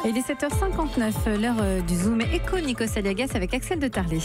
Et il est 7h59, l'heure du Zoom Éco Nikos Aliagas avec Axel de Tarlet.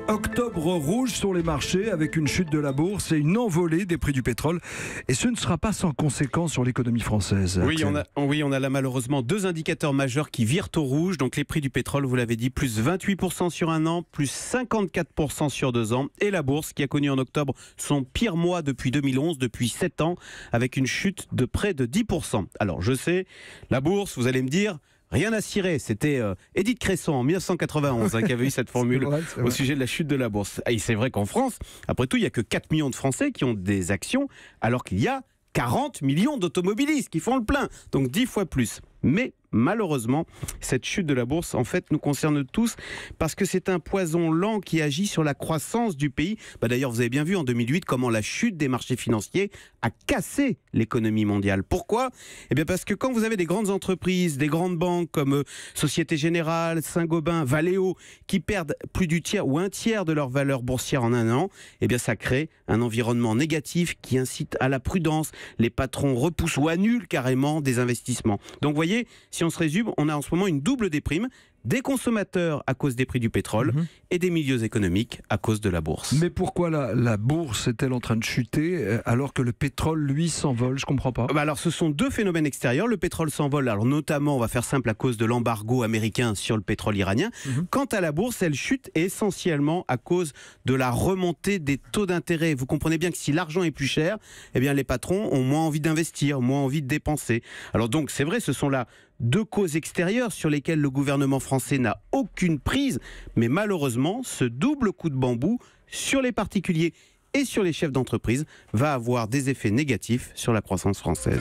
Octobre rouge sur les marchés avec une chute de la bourse et une envolée des prix du pétrole. Et ce ne sera pas sans conséquence sur l'économie française. Oui, on a là malheureusement deux indicateurs majeurs qui virent au rouge. Donc les prix du pétrole, vous l'avez dit, plus 28% sur un an, plus 54% sur 2 ans. Et la bourse qui a connu en octobre son pire mois depuis 2011, depuis 7 ans, avec une chute de près de 10%. Alors je sais, la bourse, vous allez me dire... Rien à cirer, c'était Édith Cresson en 1991 qui avait eu cette formule au sujet de la chute de la bourse. Et c'est vrai qu'en France, après tout, il n'y a que 4 millions de Français qui ont des actions, alors qu'il y a 40 millions d'automobilistes qui font le plein, donc 10 fois plus. Mais malheureusement, cette chute de la bourse, en fait, nous concerne tous parce que c'est un poison lent qui agit sur la croissance du pays. D'ailleurs, vous avez bien vu en 2008 comment la chute des marchés financiers a cassé l'économie mondiale. Pourquoi ? Eh bien parce que quand vous avez des grandes entreprises, des grandes banques comme Société Générale, Saint-Gobain, Valeo, qui perdent plus du tiers ou un tiers de leur valeur boursière en un an, eh bien ça crée un environnement négatif qui incite à la prudence. Les patrons repoussent ou annulent carrément des investissements. Donc vous voyez, si on se résume, on a en ce moment une double déprime, des consommateurs à cause des prix du pétrole et des milieux économiques à cause de la bourse. Mais pourquoi la bourse est-elle en train de chuter alors que le pétrole, lui, s'envole ? Je ne comprends pas. Alors ce sont deux phénomènes extérieurs. Le pétrole s'envole, alors notamment, on va faire simple, à cause de l'embargo américain sur le pétrole iranien. Quant à la bourse, elle chute essentiellement à cause de la remontée des taux d'intérêt. Vous comprenez bien que si l'argent est plus cher, eh bien les patrons ont moins envie d'investir, moins envie de dépenser. Alors donc c'est vrai, ce sont là deux causes extérieures sur lesquelles le gouvernement français n'a aucune prise, mais malheureusement, ce double coup de bambou sur les particuliers et sur les chefs d'entreprise va avoir des effets négatifs sur la croissance française.